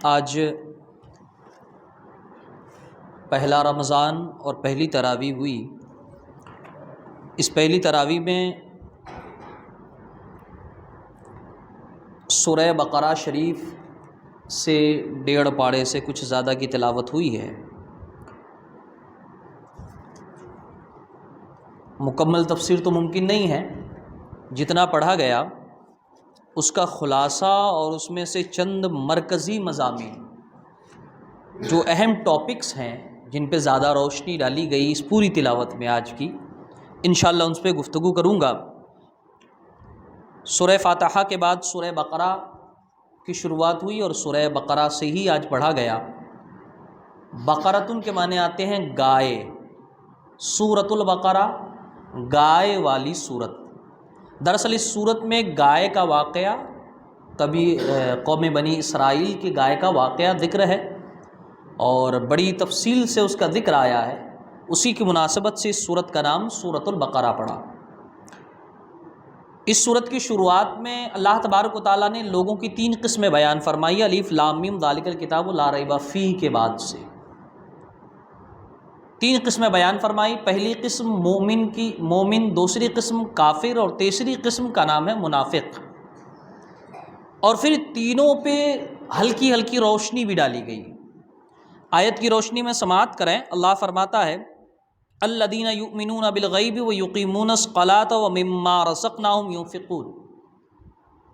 آج پہلا رمضان اور پہلی تراویح ہوئی۔ اس پہلی تراویح میں سورہ بقرہ شریف سے 1.5 پارے سے کچھ زیادہ کی تلاوت ہوئی ہے۔ مکمل تفسیر تو ممکن نہیں ہے، جتنا پڑھا گیا اس کا خلاصہ اور اس میں سے چند مرکزی مضامین جو اہم ٹاپکس ہیں جن پہ زیادہ روشنی ڈالی گئی اس پوری تلاوت میں آج کی، انشاءاللہ ان پہ گفتگو کروں گا۔ سورہ فاتحہ کے بعد سورہ بقرہ کی شروعات ہوئی اور سورہ بقرہ سے ہی آج پڑھا گیا۔ بقرۃن کے معنی آتے ہیں گائے، سورۃ البقرہ گائے والی سورت۔ دراصل اس سورت میں گائے کا واقعہ، کبھی قوم بنی اسرائیل کی گائے کا واقعہ ذکر ہے اور بڑی تفصیل سے اس کا ذکر آیا ہے، اسی کی مناسبت سے اس سورت کا نام سورۃ البقرہ پڑا۔ اس سورت کی شروعات میں اللہ تبارک و تعالیٰ نے لوگوں کی 3 قسمیں بیان فرمائی، الف لام میم ذالک الکتاب لا ریب فیہ کے بعد سے 3 قسمیں بیان فرمائی۔ پہلی قسم مومن، دوسری قسم کافر اور تیسری قسم کا نام ہے منافق۔ اور پھر تینوں پہ ہلکی ہلکی روشنی بھی ڈالی گئی۔ آیت کی روشنی میں سماعت کریں۔ اللہ فرماتا ہے الذین یؤمنون بالغیب ویقیمون الصلاۃ ومما رزقناہم ینفقون۔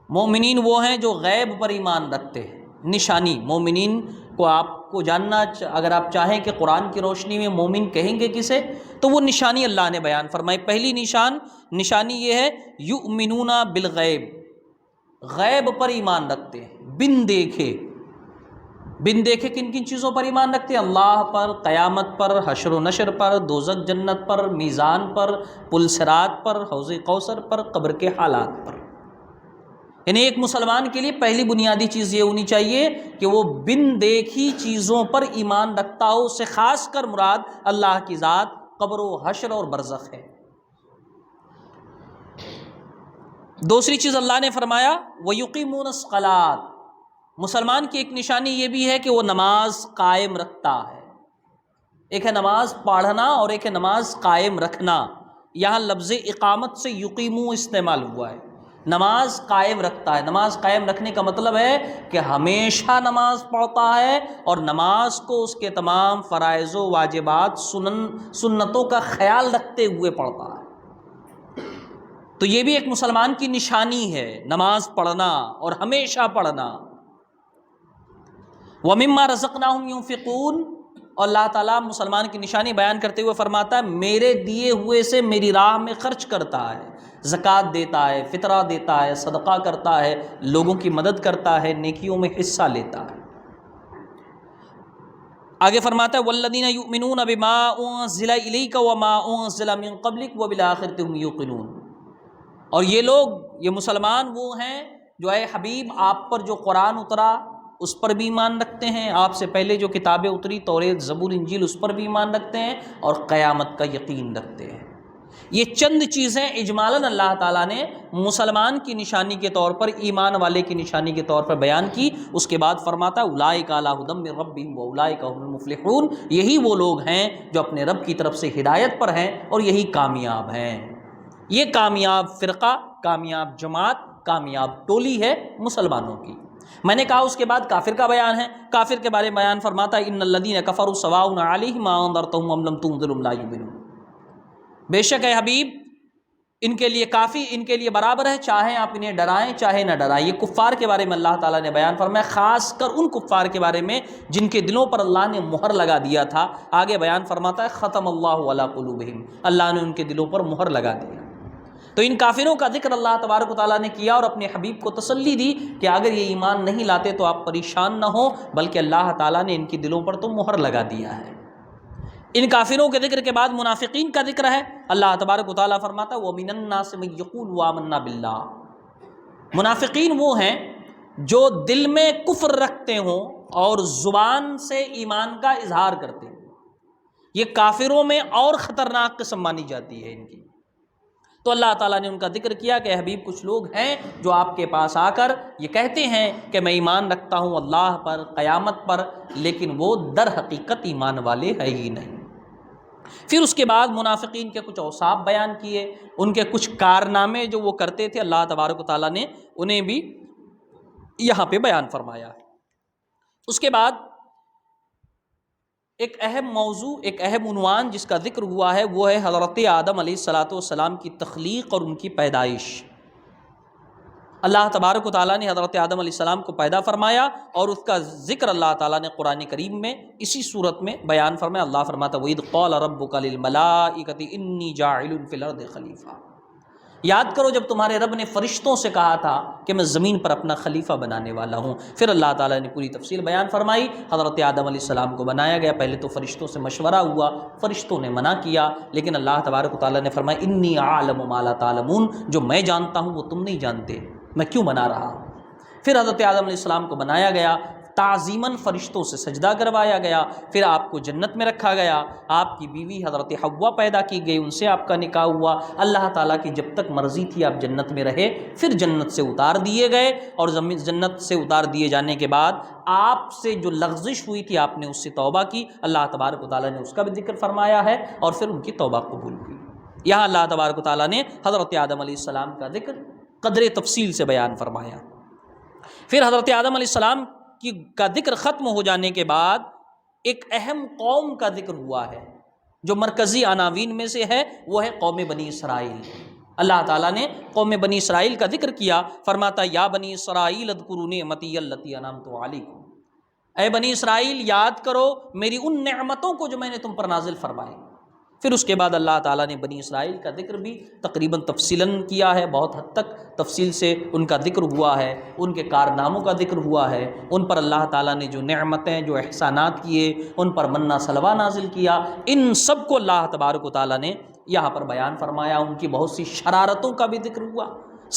مومنین وہ ہیں جو غیب پر ایمان رکھتے ہیں۔ نشانی مومنین کو آپ کو جاننا، اگر آپ چاہیں کہ قرآن کی روشنی میں مومن کہیں گے کسے، تو وہ نشانی اللہ نے بیان فرمائی۔ پہلی نشانی یہ ہے یؤمنون بالغیب، غیب پر ایمان رکھتے ہیں، بن دیکھے کن کن چیزوں پر ایمان رکھتے ہیں؟ اللہ پر، قیامت پر، حشر و نشر پر، دوزخ جنت پر، میزان پر، پل صراط پر، حوض کوثر پر، قبر کے حالات پر۔ یعنی ایک مسلمان کے لیے پہلی بنیادی چیز یہ ہونی چاہیے کہ وہ بن دیکھی چیزوں پر ایمان رکھتا ہو، اس سے خاص کر مراد اللہ کی ذات، قبر و حشر اور برزخ ہے۔ دوسری چیز اللہ نے فرمایا وَيُقِيمُونَ الصَّلَاةَ۔ مسلمان کی ایک نشانی یہ بھی ہے کہ وہ نماز قائم رکھتا ہے۔ ایک ہے نماز پڑھنا اور ایک ہے نماز قائم رکھنا۔ یہاں لفظ اقامت سے یقیمو استعمال ہوا ہے۔ نماز قائم رکھتا ہے۔ نماز قائم رکھنے کا مطلب ہے کہ ہمیشہ نماز پڑھتا ہے اور نماز کو اس کے تمام فرائض و واجبات، سنتوں کا خیال رکھتے ہوئے پڑھتا ہے۔ تو یہ بھی ایک مسلمان کی نشانی ہے، نماز پڑھنا اور ہمیشہ پڑھنا۔ وَمِمَّا رَزَقْنَاهُمْ يُنْفِقُونَ۔ اور اللہ تعالیٰ مسلمان کی نشانی بیان کرتے ہوئے فرماتا ہے میرے دیے ہوئے سے میری راہ میں خرچ کرتا ہے، زکوٰۃ دیتا ہے، فطرہ دیتا ہے، صدقہ کرتا ہے، لوگوں کی مدد کرتا ہے، نیکیوں میں حصہ لیتا ہے۔ آگے فرماتا ہے وَالَّذِينَ يُؤْمِنُونَ بِمَا أُنزِلَ إِلَيْكَ وَمَا أُنزِلَ مِن قَبْلِكَ وَبِالْآخِرَةِ هُمْ يُوقِنُونَ۔ اور یہ لوگ، یہ مسلمان وہ ہیں جو اے حبیب آپ پر جو قرآن اترا اس پر بھی ایمان رکھتے ہیں، آپ سے پہلے جو کتابیں اتری توریت، زبور، انجیل، اس پر بھی ایمان رکھتے ہیں اور قیامت کا یقین رکھتے ہیں۔ یہ چند چیزیں اجمالاً اللہ تعالیٰ نے مسلمان کی نشانی کے طور پر، ایمان والے کی نشانی کے طور پر بیان کی۔ اس کے بعد فرماتا اولئک علی ھدی من ربہم واولئک هم المفلحون۔ یہی وہ لوگ ہیں جو اپنے رب کی طرف سے ہدایت پر ہیں اور یہی کامیاب ہیں۔ یہ کامیاب فرقہ، کامیاب جماعت، کامیاب ٹولی ہے مسلمانوں کی۔ میں نے کہا اس کے بعد کافر کا بیان ہے۔ کافر کے بارے میں بیان فرماتا ہے ان الذین کفروا سواء علیہم انذرتہم ام لم تنذرہم لا یؤمنون۔ بے شک اے حبیب ان کے لیے کافی، ان کے لیے برابر ہے، چاہے آپ انہیں ڈرائیں چاہے نہ ڈرائیں۔ یہ کفار کے بارے میں اللہ تعالیٰ نے بیان فرمایا، خاص کر ان کفار کے بارے میں جن کے دلوں پر اللہ نے مہر لگا دیا تھا۔ آگے بیان فرماتا ہے ختم اللہ علی قلوبہم، اللہ نے ان کے دلوں پر مہر لگا دیا۔ تو ان کافروں کا ذکر اللہ تبارک و تعالیٰ نے کیا اور اپنے حبیب کو تسلی دی کہ اگر یہ ایمان نہیں لاتے تو آپ پریشان نہ ہوں، بلکہ اللہ تعالیٰ نے ان کی دلوں پر تو مہر لگا دیا ہے۔ ان کافروں کے ذکر کے بعد منافقین کا ذکر ہے۔ اللہ تبارک و تعالیٰ فرماتا ہے وَمِنَ النَّاسِ مَن يَقُولُ آمَنَّا بِاللَّهِ۔ منافقین وہ ہیں جو دل میں کفر رکھتے ہوں اور زبان سے ایمان کا اظہار کرتے ہیں۔ یہ کافروں میں اور خطرناک قسم مانی جاتی ہے ان کی۔ تو اللہ تعالیٰ نے ان کا ذکر کیا کہ حبیب کچھ لوگ ہیں جو آپ کے پاس آ کر یہ کہتے ہیں کہ میں ایمان رکھتا ہوں اللہ پر، قیامت پر، لیکن وہ در حقیقت ایمان والے ہے ہی نہیں۔ پھر اس کے بعد منافقین کے کچھ اوصاف بیان کیے، ان کے کچھ کارنامے جو وہ کرتے تھے، اللہ تبارک و تعالیٰ نے انہیں بھی یہاں پہ بیان فرمایا۔ اس کے بعد ایک اہم موضوع، ایک اہم عنوان جس کا ذکر ہوا ہے وہ ہے حضرت آدم علیہ السلام کی تخلیق اور ان کی پیدائش۔ اللہ تبارک و تعالیٰ نے حضرت آدم علیہ السلام کو پیدا فرمایا اور اس کا ذکر اللہ تعالیٰ نے قرآن کریم میں اسی صورت میں بیان فرمایا۔ اللہ فرماتا وَإِذْ قَالَ رَبُّكَ لِلْمَلَائِكَةِ إِنِّي جَاعِلٌ فِي الْأَرْضِ خَلِيفَةً، یاد کرو جب تمہارے رب نے فرشتوں سے کہا تھا کہ میں زمین پر اپنا خلیفہ بنانے والا ہوں۔ پھر اللہ تعالیٰ نے پوری تفصیل بیان فرمائی، حضرت آدم علیہ السلام کو بنایا گیا، پہلے تو فرشتوں سے مشورہ ہوا، فرشتوں نے منع کیا، لیکن اللہ تبارک و تعالیٰ نے فرمایا انی اعلم ما لا تعلمون، جو میں جانتا ہوں وہ تم نہیں جانتے، میں کیوں بنا رہا ہوں۔ پھر حضرت آدم علیہ السلام کو بنایا گیا، تعظیماً فرشتوں سے سجدہ کروایا گیا، پھر آپ کو جنت میں رکھا گیا، آپ کی بیوی حضرت حوا پیدا کی گئی، ان سے آپ کا نکاح ہوا، اللہ تعالیٰ کی جب تک مرضی تھی آپ جنت میں رہے، پھر جنت سے اتار دیے گئے، اور جنت سے اتار دیے جانے کے بعد آپ سے جو لغزش ہوئی تھی آپ نے اس سے توبہ کی، اللہ تبارک و تعالیٰ نے اس کا بھی ذکر فرمایا ہے، اور پھر ان کی توبہ قبول ہوئی۔ یہاں اللہ تبارک و تعالیٰ نے حضرت آدم علیہ السلام کا ذکر قدر تفصیل سے بیان فرمایا۔ پھر حضرت آدم علیہ السلام کا ذکر ختم ہو جانے کے بعد ایک اہم قوم کا ذکر ہوا ہے جو مرکزی عناوین میں سے ہے، وہ ہے قوم بنی اسرائیل۔ اللہ تعالیٰ نے قوم بنی اسرائیل کا ذکر کیا، فرماتا یا بنی اسرائیل اذکروا نعمتی التی انعمت علیکم، اے بنی اسرائیل یاد کرو میری ان نعمتوں کو جو میں نے تم پر نازل فرمائی۔ پھر اس کے بعد اللہ تعالیٰ نے بنی اسرائیل کا ذکر بھی تقریباً تفصیلاً کیا ہے، بہت حد تک تفصیل سے ان کا ذکر ہوا ہے، ان کے کارناموں کا ذکر ہوا ہے، ان پر اللہ تعالیٰ نے جو نعمتیں، جو احسانات کیے، ان پر منہ سلوہ نازل کیا، ان سب کو اللہ تبارک و تعالیٰ نے یہاں پر بیان فرمایا۔ ان کی بہت سی شرارتوں کا بھی ذکر ہوا،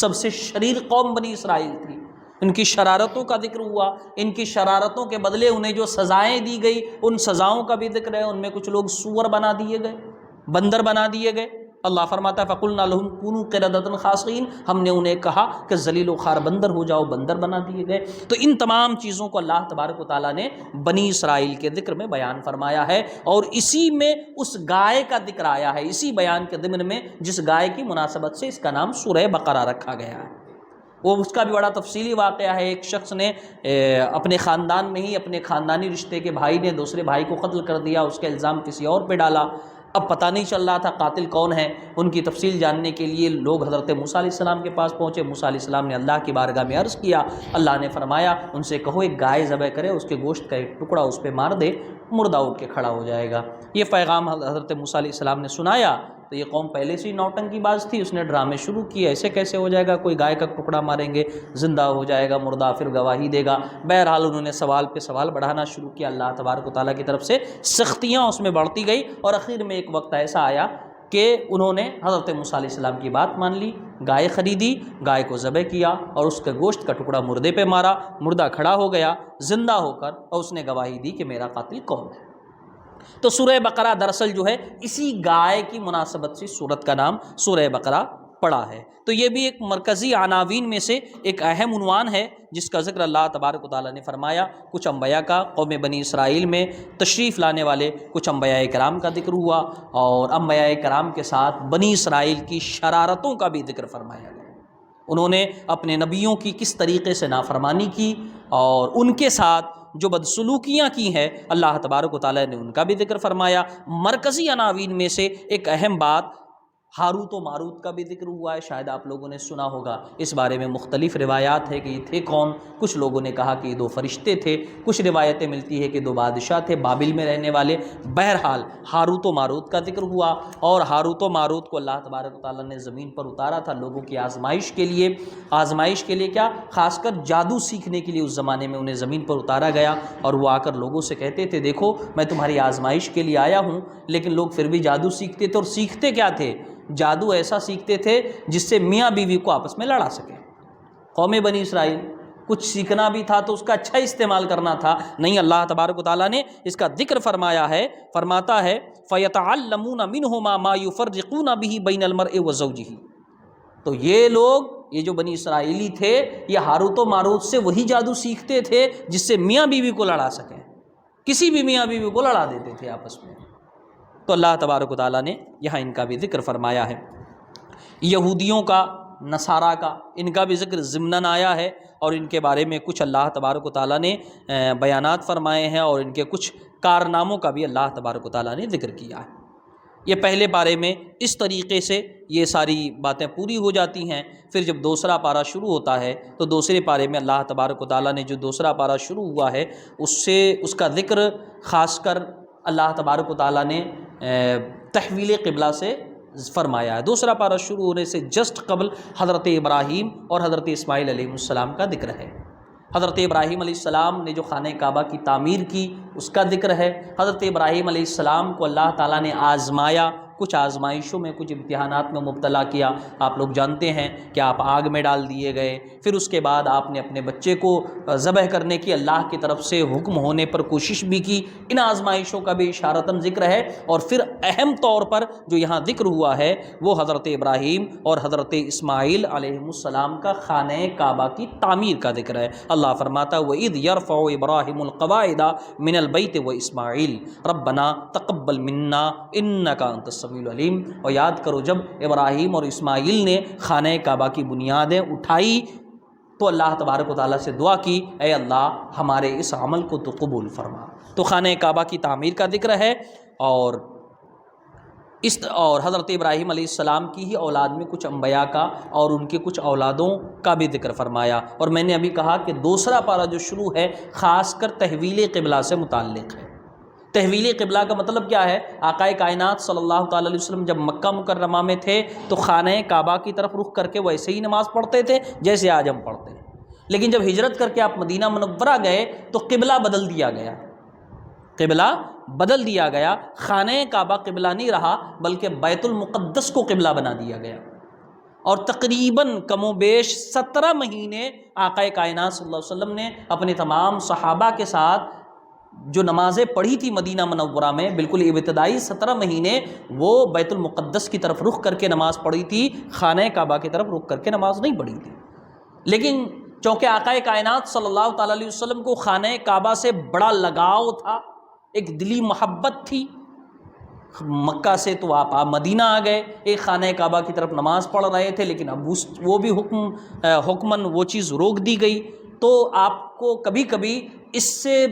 سب سے شریر قوم بنی اسرائیل تھی، ان کی شرارتوں کا ذکر ہوا، ان کی شرارتوں کے بدلے انہیں جو سزائیں دی گئی ان سزاؤں کا بھی ذکر ہے۔ ان میں کچھ لوگ سور بنا دیے گئے، بندر بنا دیے گئے۔ اللہ فرماتا ہے فَقُلْنَا لَهُمْ كُونُوا قِرَدَةً خَاسِئِينَ، ہم نے انہیں کہا کہ ذلیل و خوار بندر ہو جاؤ، بندر بنا دیے گئے۔ تو ان تمام چیزوں کو اللہ تبارک و تعالیٰ نے بنی اسرائیل کے ذکر میں بیان فرمایا ہے، اور اسی میں اس گائے کا ذکر آیا ہے، اسی بیان کے ضمن میں جس گائے کی مناسبت سے اس کا نام سورہ بقرہ رکھا گیا ہے۔ وہ اس کا بھی بڑا تفصیلی واقعہ ہے۔ ایک شخص نے اپنے خاندان میں ہی اپنے خاندانی رشتے کے بھائی نے دوسرے بھائی کو قتل کر دیا، اس کا الزام کسی اور پہ ڈالا، اب پتہ نہیں چل رہا تھا قاتل کون ہے۔ ان کی تفصیل جاننے کے لیے لوگ حضرت موسیٰ علیہ السلام کے پاس پہنچے، موسیٰ علیہ السلام نے اللہ کی بارگاہ میں عرض کیا، اللہ نے فرمایا ان سے کہو ایک گائے ذبح کرے، اس کے گوشت کا ایک ٹکڑا اس پہ مار دے، مردہ اٹھ کے کھڑا ہو جائے گا۔ یہ پیغام حضرت موسیٰ علیہ السلام نے سنایا تو یہ قوم پہلے سے ہی نوٹنکی باز تھی، اس نے ڈرامے شروع کیے، ایسے کیسے ہو جائے گا، کوئی گائے کا ٹکڑا ماریں گے زندہ ہو جائے گا، مردہ پھر گواہی دے گا۔ بہرحال انہوں نے سوال پہ سوال بڑھانا شروع کیا، اللہ تبارک و تعالیٰ کی طرف سے سختیاں اس میں بڑھتی گئی، اور اخیر میں ایک وقت ایسا آیا کہ انہوں نے حضرت موسیٰ علیہ السلام کی بات مان لی، گائے خریدی، گائے کو ذبح کیا اور اس کے گوشت کا ٹکڑا مردے پہ مارا، مردہ کھڑا ہو گیا زندہ ہو کر، اور اس نے گواہی دی کہ میرا قاتل کون ہے۔ تو سورہ بقرہ دراصل جو ہے اسی گائے کی مناسبت سے سورت کا نام سورہ بقرہ پڑا ہے۔ تو یہ بھی ایک مرکزی عناوین میں سے ایک اہم عنوان ہے جس کا ذکر اللہ تبارک و تعالیٰ نے فرمایا۔ کچھ انبیاء کا قوم بنی اسرائیل میں تشریف لانے والے کچھ انبیاء کرام کا ذکر ہوا، اور انبیاء کرام کے ساتھ بنی اسرائیل کی شرارتوں کا بھی ذکر فرمایا گیا۔ انہوں نے اپنے نبیوں کی کس طریقے سے نافرمانی کی اور ان کے ساتھ جو بدسلوکیاں کی ہیں، اللہ تبارک و تعالیٰ نے ان کا بھی ذکر فرمایا۔ مرکزی عناوین میں سے ایک اہم بات ہاروت و ماروت کا بھی ذکر ہوا ہے، شاید آپ لوگوں نے سنا ہوگا، اس بارے میں مختلف روایات ہے کہ یہ تھے کون۔ کچھ لوگوں نے کہا کہ یہ دو فرشتے تھے، کچھ روایتیں ملتی ہے کہ دو بادشاہ تھے بابل میں رہنے والے۔ بہرحال ہاروت و ماروت کا ذکر ہوا، اور ہاروت و ماروت کو اللہ تبارک و تعالیٰ نے زمین پر اتارا تھا لوگوں کی آزمائش کے لیے۔ آزمائش کے لیے کیا، خاص کر جادو سیکھنے کے لیے اس زمانے میں انہیں زمین پر اتارا گیا، اور وہ آ کر لوگوں سے کہتے تھے دیکھو میں تمہاری آزمائش کے لیے آیا ہوں، لیکن لوگ پھر بھی جادو سیکھتے تھے، اور سیکھتے کیا تھے، جادو ایسا سیکھتے تھے جس سے میاں بیوی کو آپس میں لڑا سکیں۔ قوم بنی اسرائیل کچھ سیکھنا بھی تھا تو اس کا اچھا استعمال کرنا تھا، نہیں، اللہ تبارک و تعالیٰ نے اس کا ذکر فرمایا ہے، فرماتا ہے فَيَتَعَلَّمُونَ مِنْهُمَا مَا يُفَرِّقُونَ بِهِ بَيْنَ الْمَرْءِ وَزَوْجِهِ، تو یہ لوگ، یہ جو بنی اسرائیلی تھے، یہ ہاروت و ماروت سے وہی جادو سیکھتے تھے جس سے میاں بیوی کو لڑا سکیں، کسی بھی میاں بیوی کو لڑا دیتے تھے آپس میں۔ تو اللہ تبارک و تعالیٰ نے یہاں ان کا بھی ذکر فرمایا ہے۔ یہودیوں کا، نصارہ کا، ان کا بھی ذکر ضمناً آیا ہے، اور ان کے بارے میں کچھ اللہ تبارک و تعالیٰ نے بیانات فرمائے ہیں، اور ان کے کچھ کارناموں کا بھی اللہ تبارک و تعالیٰ نے ذکر کیا ہے۔ یہ پہلے پارے میں اس طریقے سے یہ ساری باتیں پوری ہو جاتی ہیں۔ پھر جب دوسرا پارہ شروع ہوتا ہے تو دوسرے پارے میں اللہ تبارک و تعالیٰ نے جو دوسرا پارہ شروع ہوا ہے اس کا ذکر خاص کر اللہ تبارک و تعالیٰ نے تحویل قبلہ سے فرمایا ہے۔ دوسرا پارہ شروع ہونے سے جسٹ قبل حضرت ابراہیم اور حضرت اسماعیل علیہ السلام کا ذکر ہے۔ حضرت ابراہیم علیہ السلام نے جو خانہ کعبہ کی تعمیر کی اس کا ذکر ہے۔ حضرت ابراہیم علیہ السلام کو اللہ تعالیٰ نے آزمایا، کچھ آزمائشوں میں، کچھ امتحانات میں مبتلا کیا۔ آپ لوگ جانتے ہیں کہ آپ آگ میں ڈال دیے گئے، پھر اس کے بعد آپ نے اپنے بچے کو ذبح کرنے کی اللہ کی طرف سے حکم ہونے پر کوشش بھی کی۔ ان آزمائشوں کا بھی اشارتاً ذکر ہے۔ اور پھر اہم طور پر جو یہاں ذکر ہوا ہے وہ حضرت ابراہیم اور حضرت اسماعیل علیہ السلام کا خانہ کعبہ کی تعمیر کا ذکر ہے۔ اللہ فرماتا وَإِذْ يَرْفَعُ إِبْرَاهِيمُ الْقَوَاعِدَ مِنَ الْبَيْتِ وَإِسْمَاعِيلُ رَبَّنَا تَقَبَّلْ مِنَّا إِنَّكَ أَنْتَ السَّمِيعُ الْعَلِيمُ۔ اور یاد کرو جب ابراہیم اور اسماعیل نے خانہ کعبہ کی بنیادیں اٹھائی تو اللہ تبارک و تعالیٰ سے دعا کی، اے اللہ ہمارے اس عمل کو تو قبول فرما۔ تو خانہ کعبہ کی تعمیر کا ذکر ہے، اور حضرت ابراہیم علیہ السلام کی ہی اولاد میں کچھ انبیاء کا اور ان کے کچھ اولادوں کا بھی ذکر فرمایا۔ اور میں نے ابھی کہا کہ دوسرا پارہ جو شروع ہے خاص کر تحویل قبلہ سے متعلق ہے۔ تحویل قبلہ کا مطلب کیا ہے؟ آقا کائنات صلی اللہ تعالی علیہ وسلم جب مکہ مکرمہ میں تھے تو خانہ کعبہ کی طرف رخ کر کے ویسے ہی نماز پڑھتے تھے جیسے آج ہم پڑھتے ہیں، لیکن جب ہجرت کر کے آپ مدینہ منورہ گئے تو قبلہ بدل دیا گیا، قبلہ بدل دیا گیا۔ خانہ کعبہ قبلہ نہیں رہا بلکہ بیت المقدس کو قبلہ بنا دیا گیا، اور تقریباً کم و بیش 17 مہینے آقا کائنات صلی اللہ علیہ وسلم نے اپنے تمام صحابہ کے ساتھ جو نمازیں پڑھی تھی مدینہ منورہ میں، بالکل ابتدائی 17 مہینے وہ بیت المقدس کی طرف رخ کر کے نماز پڑھی تھی، خانہ کعبہ کی طرف رخ کر کے نماز نہیں پڑھی تھی۔ لیکن چونکہ آقا کائنات صلی اللہ تعالی علیہ وسلم کو خانہ کعبہ سے بڑا لگاؤ تھا، ایک دلی محبت تھی، مکہ سے تو آپ مدینہ آ گئے، ایک خانہ کعبہ کی طرف نماز پڑھ رہے تھے، لیکن اب وہ بھی حکماً وہ چیز روک دی گئی، تو آپ کو کبھی کبھی اس سے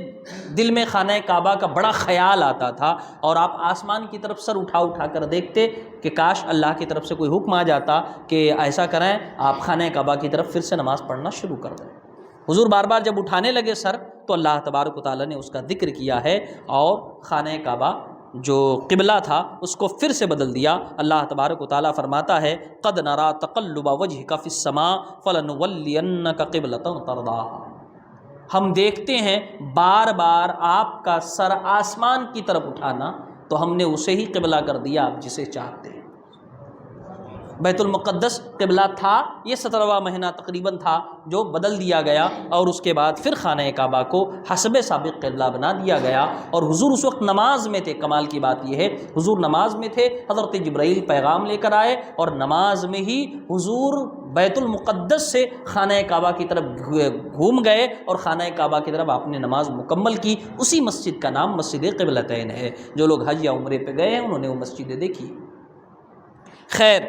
دل میں خانہ کعبہ کا بڑا خیال آتا تھا، اور آپ آسمان کی طرف سر اٹھا اٹھا کر دیکھتے کہ کاش اللہ کی طرف سے کوئی حکم آ جاتا کہ ایسا کریں، آپ خانہ کعبہ کی طرف پھر سے نماز پڑھنا شروع کر دیں۔ حضور بار بار جب اٹھانے لگے سر تو اللہ تبارک و تعالیٰ نے اس کا ذکر کیا ہے، اور خانہ کعبہ جو قبلہ تھا اس کو پھر سے بدل دیا۔ اللہ تبارک و تعالیٰ فرماتا ہے قد نرا تقلب وجهك في السماء فلنولينك قبلة ترضاها، ہم دیکھتے ہیں بار بار آپ کا سر آسمان کی طرف اٹھانا، تو ہم نے اسے ہی قبلہ کر دیا آپ جسے چاہتے ہیں۔ بیت المقدس قبلہ تھا، یہ 17واں مہینہ تقریباً تھا جو بدل دیا گیا، اور اس کے بعد پھر خانہ کعبہ کو حسب سابق قبلہ بنا دیا گیا۔ اور حضور اس وقت نماز میں تھے، کمال کی بات یہ ہے حضور نماز میں تھے، حضرت جبرائیل پیغام لے کر آئے، اور نماز میں ہی حضور بیت المقدس سے خانہ کعبہ کی طرف گھوم گئے، اور خانہ کعبہ کی طرف آپ نے نماز مکمل کی۔ اسی مسجد کا نام مسجد قبلتین ہے۔ جو لوگ حج یا عمرے پہ گئے ہیں انہوں نے وہ مسجدیں دیکھی۔ خیر،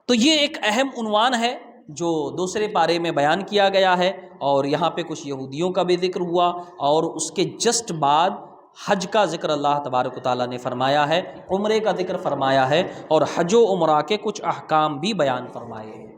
تو یہ ایک اہم عنوان ہے جو دوسرے پارے میں بیان کیا گیا ہے، اور یہاں پہ کچھ یہودیوں کا بھی ذکر ہوا، اور اس کے جسٹ بعد حج کا ذکر اللہ تبارک و تعالیٰ نے فرمایا ہے، عمرے کا ذکر فرمایا ہے، اور حج و عمرہ کے کچھ احکام بھی بیان فرمائے ہیں۔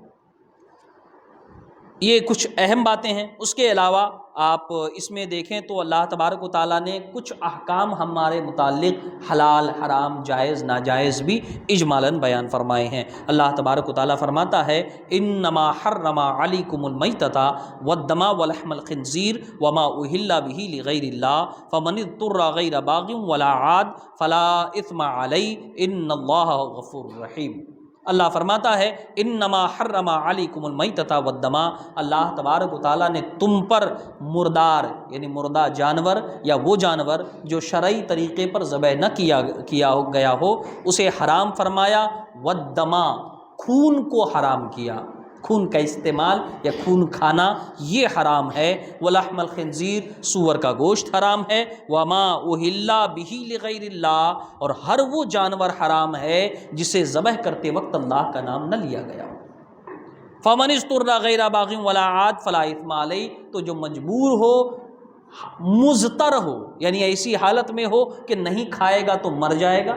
یہ کچھ اہم باتیں ہیں۔ اس کے علاوہ آپ اس میں دیکھیں تو اللہ تبارک و تعالیٰ نے کچھ احکام ہمارے متعلق حلال، حرام، جائز، ناجائز بھی اجمالاً بیان فرمائے ہیں۔ اللہ تبارک و تعالیٰ فرماتا ہے انما حرم علیکم المیتۃ والدم ولحم الخنزیر وما اہل بہ لغیر اللہ فمن اضطر غیر باغ ولا عاد فلا اثم علیہ ان اللہ غفور رحیم۔ اللہ فرماتا ہے انما حرم علیکم المیتۃ والدم، اللہ تبارک و تعالیٰ نے تم پر مردار یعنی مردہ جانور یا وہ جانور جو شرعی طریقے پر ذبح نہ کیا گیا ہو اسے حرام فرمایا، والدم خون کو حرام کیا، خون کا استعمال یا خون کھانا یہ حرام ہے۔ ولحم الخنزیر، سور کا گوشت حرام ہے۔ وما اہل بہ لغیر اللہ، اور ہر وہ جانور حرام ہے جسے ذبح کرتے وقت اللہ کا نام نہ لیا گیا۔ فمن اضطر غیر باغ ولا عاد فلا اثم علیہ، تو جو مجبور ہو، مضطر ہو یعنی ایسی حالت میں ہو کہ نہیں کھائے گا تو مر جائے گا،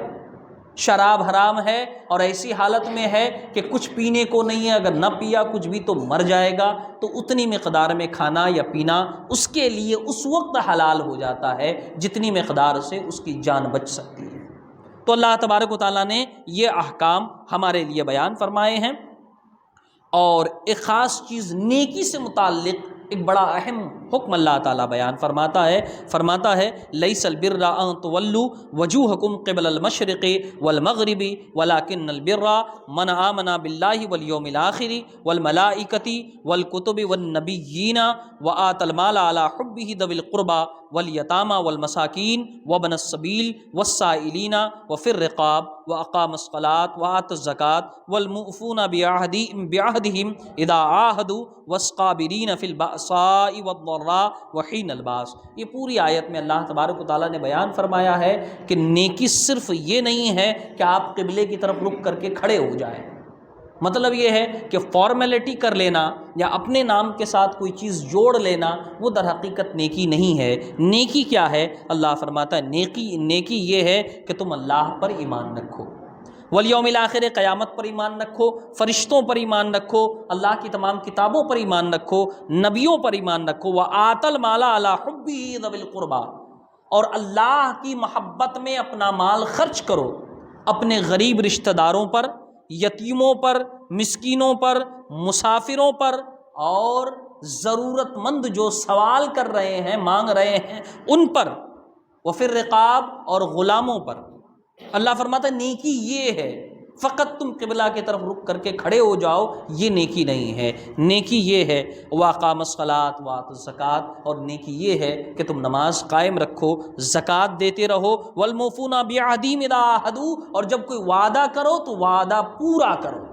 شراب حرام ہے اور ایسی حالت میں ہے کہ کچھ پینے کو نہیں ہے، اگر نہ پیا کچھ بھی تو مر جائے گا، تو اتنی مقدار میں کھانا یا پینا اس کے لیے اس وقت حلال ہو جاتا ہے جتنی مقدار سے اس کی جان بچ سکتی ہے۔ تو اللہ تبارک و تعالیٰ نے یہ احکام ہمارے لیے بیان فرمائے ہیں۔ اور ایک خاص چیز نیکی سے متعلق ایک بڑا اہم حکم اللہ تعالیٰ بیان فرماتا ہے لیس البر ان تولوا وجوہکم قبل المشرق والمغرب ولکن البر من آمن باللہ والیوم الآخر والملائکۃ والکتب والنبیین وآتى المال علی حبہ ذوی القربى والیتامى والمساکین وابن السبیل والسائلین وفی الرقاب واقام الصلاۃ وآتى الزکاۃ والموفون بعہدہم اذا عاہدوا والصابرین فی البأساء والضراء وحین الباس۔ یہ پوری آیت میں اللہ تبارک و تعالیٰ نے بیان فرمایا ہے کہ نیکی صرف یہ نہیں ہے کہ آپ قبلے کی طرف رخ کر کے کھڑے ہو جائیں، مطلب یہ ہے کہ فارمیلٹی کر لینا یا اپنے نام کے ساتھ کوئی چیز جوڑ لینا وہ در حقیقت نیکی نہیں ہے۔ نیکی کیا ہے؟ اللہ فرماتا ہے نیکی یہ ہے کہ تم اللہ پر ایمان رکھو، والیوم الآخر، قیامت پر ایمان رکھو، فرشتوں پر ایمان رکھو، اللہ کی تمام کتابوں پر ایمان رکھو، نبیوں پر ایمان رکھو، وآتی المال علی حبہ ذوی القربى، اور اللہ کی محبت میں اپنا مال خرچ کرو اپنے غریب رشتہ داروں پر، یتیموں پر، مسکینوں پر، مسافروں پر، اور ضرورت مند جو سوال کر رہے ہیں، مانگ رہے ہیں ان پر، وفی الرقاب، اور غلاموں پر۔ اللہ فرماتا ہے نیکی یہ ہے، فقط تم قبلہ کی طرف رخ کر کے کھڑے ہو جاؤ، یہ نیکی نہیں ہے۔ نیکی یہ ہے واقام الصلاۃ وآت الزکاۃ، اور نیکی یہ ہے کہ تم نماز قائم رکھو، زکوٰۃ دیتے رہو، والموفون بعہدہم اذا عاہدوا، اور جب کوئی وعدہ کرو تو وعدہ پورا کرو،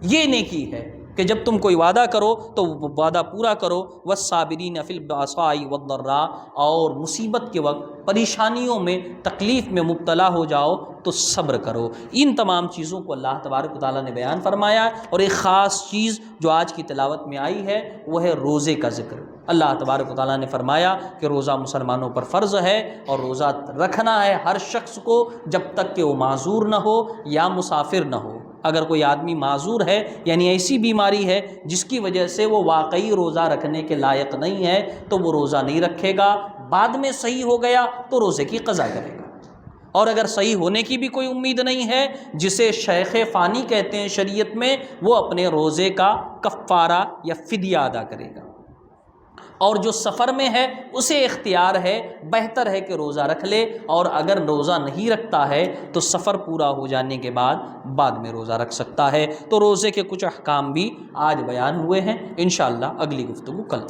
یہ نیکی ہے کہ جب تم کوئی وعدہ کرو تو وعدہ پورا کرو، والصابرین فی البأساء والضراء، اور مصیبت کے وقت، پریشانیوں میں، تکلیف میں مبتلا ہو جاؤ تو صبر کرو۔ ان تمام چیزوں کو اللہ تبارک و تعالیٰ نے بیان فرمایا۔ اور ایک خاص چیز جو آج کی تلاوت میں آئی ہے وہ ہے روزے کا ذکر۔ اللہ تبارک و تعالیٰ نے فرمایا کہ روزہ مسلمانوں پر فرض ہے، اور روزہ رکھنا ہے ہر شخص کو جب تک کہ وہ معذور نہ ہو یا مسافر نہ ہو۔ اگر کوئی آدمی معذور ہے یعنی ایسی بیماری ہے جس کی وجہ سے وہ واقعی روزہ رکھنے کے لائق نہیں ہے تو وہ روزہ نہیں رکھے گا، بعد میں صحیح ہو گیا تو روزے کی قضا کرے گا۔ اور اگر صحیح ہونے کی بھی کوئی امید نہیں ہے، جسے شیخ فانی کہتے ہیں شریعت میں، وہ اپنے روزے کا کفارہ یا فدیہ ادا کرے گا۔ اور جو سفر میں ہے اسے اختیار ہے، بہتر ہے کہ روزہ رکھ لے، اور اگر روزہ نہیں رکھتا ہے تو سفر پورا ہو جانے کے بعد میں روزہ رکھ سکتا ہے۔ تو روزے کے کچھ احکام بھی آج بیان ہوئے ہیں، انشاءاللہ اگلی گفتگو کل۔